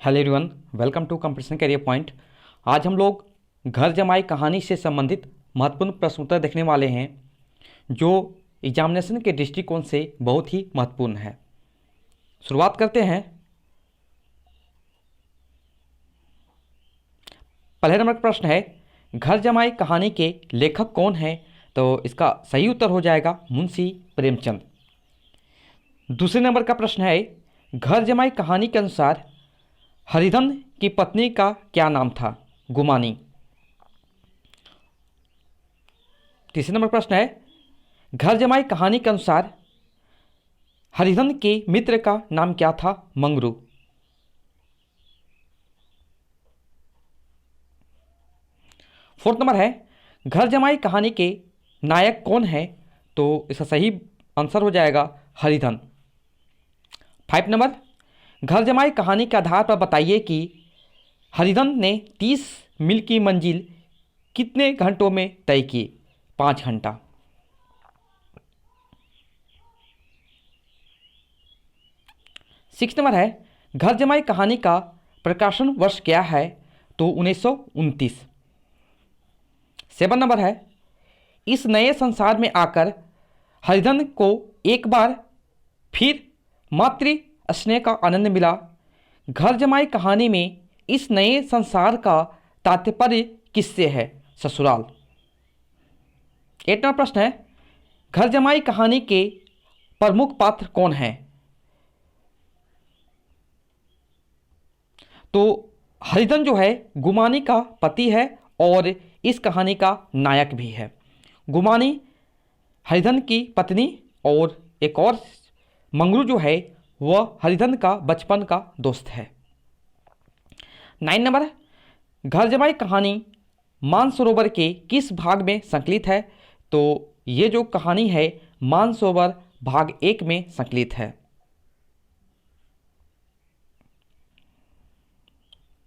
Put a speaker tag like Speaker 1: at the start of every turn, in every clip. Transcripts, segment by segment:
Speaker 1: Hello everyone, welcome to competition career point. आज हम लोग घर जमाई कहानी से संबंधित महत्वपूर्ण प्रश्न उत्तर देखने वाले हैं जो एग्जामिनेशन के दृष्टिकोण से बहुत ही महत्वपूर्ण है। शुरुआत करते हैं। पहले नंबर का प्रश्न है, घर जमाई कहानी के लेखक कौन है? तो इसका सही उत्तर हो जाएगा मुंशी प्रेमचंद। दूसरे नंबर का प्रश्न है, घर जमाई कहानी के अनुसार हरिधन की पत्नी का क्या नाम था? गुमानी। तीसरे नंबर प्रश्न है, घर जमाई कहानी के अनुसार हरिधन के मित्र का नाम क्या था? मंगरू। फोर्थ नंबर है, घर जमाई कहानी के नायक कौन है? तो इसका सही आंसर हो जाएगा हरिधन। 5 नंबर, घर जमाई कहानी के आधार पर बताइए कि हरिधन ने 30 मील की मंजिल कितने घंटों में तय की? 5 घंटा। 6 नंबर है, घर जमाई कहानी का प्रकाशन वर्ष क्या है? तो 1929। 7 नंबर है, इस नए संसार में आकर हरिधन को एक बार फिर मातृ स्नेह का आनंद मिला। घर जमाई कहानी में इस नए संसार का तात्पर्य किससे है? ससुराल। 8 नंबर प्रश्न है, घर जमाई कहानी के प्रमुख पात्र कौन हैं? तो हरिधन जो है गुमानी का पति है और इस कहानी का नायक भी है। गुमानी हरिधन की पत्नी और एक और मंगरू जो है वह हरिधन का बचपन का दोस्त है। 9 नंबर, घर जमाई कहानी मानसरोवर के किस भाग में संकलित है? तो ये जो कहानी है मानसरोवर भाग 1 में संकलित है।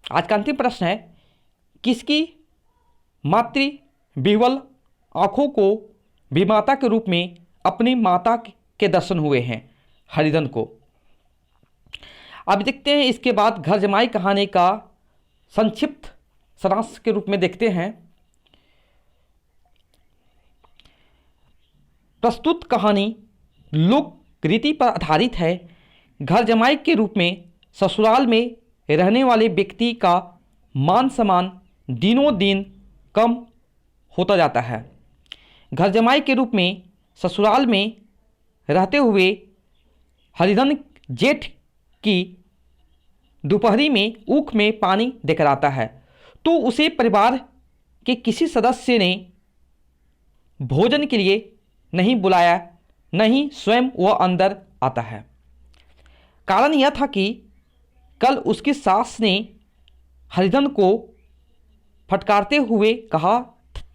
Speaker 1: आज का अंतिम प्रश्न है, किसकी मातृ विह्वल आंखों को विमाता के रूप में अपनी माता के दर्शन हुए हैं? हरिधन को। अब देखते हैं इसके बाद घर जमाई कहानी का संक्षिप्त सारांश के रूप में देखते हैं। प्रस्तुत कहानी लोक रीति पर आधारित है। घर जमाई के रूप में ससुराल में रहने वाले व्यक्ति का मान सम्मान दिनों दिन कम होता जाता है। घर जमाई के रूप में ससुराल में रहते हुए हरिधन जेठ की दोपहरी में ऊख में पानी देकर आता है तो उसे परिवार के किसी सदस्य ने भोजन के लिए नहीं बुलाया, नहीं स्वयं वह अंदर आता है। कारण यह था कि कल उसकी सास ने हरिधन को फटकारते हुए कहा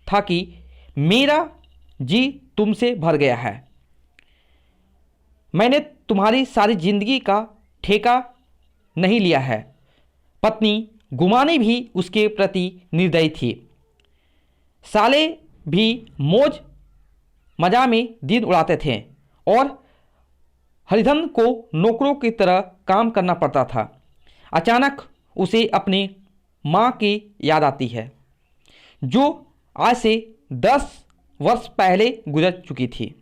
Speaker 1: था कि मेरा जी तुमसे भर गया है, मैंने तुम्हारी सारी जिंदगी का ठेका नहीं लिया है। पत्नी गुमानी भी उसके प्रति निर्दयी थी। साले भी मौज मजा में दिन उड़ाते थे और हरिधन को नौकरों की तरह काम करना पड़ता था। अचानक उसे अपनी माँ की याद आती है जो आज से 10 वर्ष पहले गुजर चुकी थी।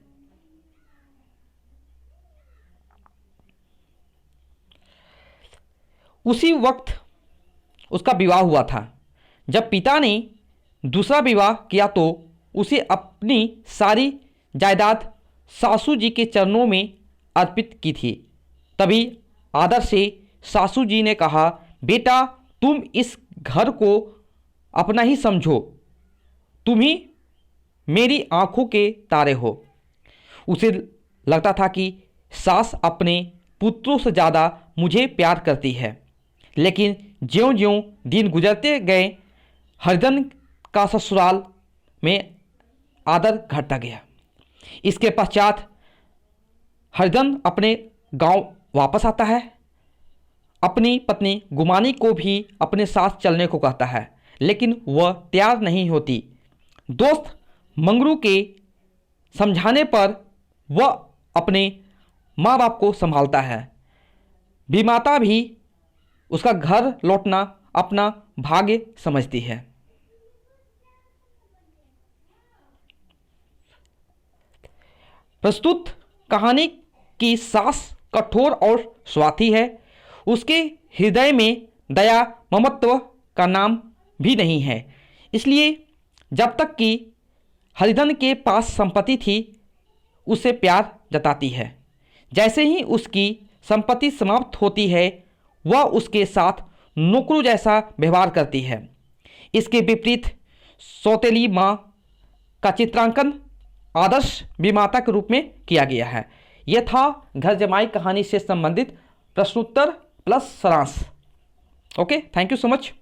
Speaker 1: उसी वक्त उसका विवाह हुआ था। जब पिता ने दूसरा विवाह किया तो उसे अपनी सारी जायदाद सासू जी के चरणों में अर्पित की थी। तभी आदर से सासू जी ने कहा, बेटा तुम इस घर को अपना ही समझो, तुम ही मेरी आंखों के तारे हो। उसे लगता था कि सास अपने पुत्रों से ज़्यादा मुझे प्यार करती है, लेकिन ज्यों-ज्यों दिन गुजरते गए हरिधन का ससुराल में आदर घटता गया। इसके पश्चात हरिधन अपने गांव वापस आता है। अपनी पत्नी गुमानी को भी अपने साथ चलने को कहता है, लेकिन वह तैयार नहीं होती। दोस्त मंगरू के समझाने पर वह अपने माँ बाप को संभालता है। विमाता भी उसका घर लौटना अपना भाग्य समझती है। प्रस्तुत कहानी की सास कठोर और स्वार्थी है। उसके हृदय में दया ममत्व का नाम भी नहीं है। इसलिए जब तक कि हरिधन के पास संपत्ति थी उसे प्यार जताती है। जैसे ही उसकी संपत्ति समाप्त होती है वह उसके साथ नौकरों जैसा व्यवहार करती है। इसके विपरीत सौतेली माँ का चित्रांकन आदर्श विमाता के रूप में किया गया है। यह था घर जमाई कहानी से संबंधित प्रश्नोत्तर प्लस सारांश। Okay, thank you so much.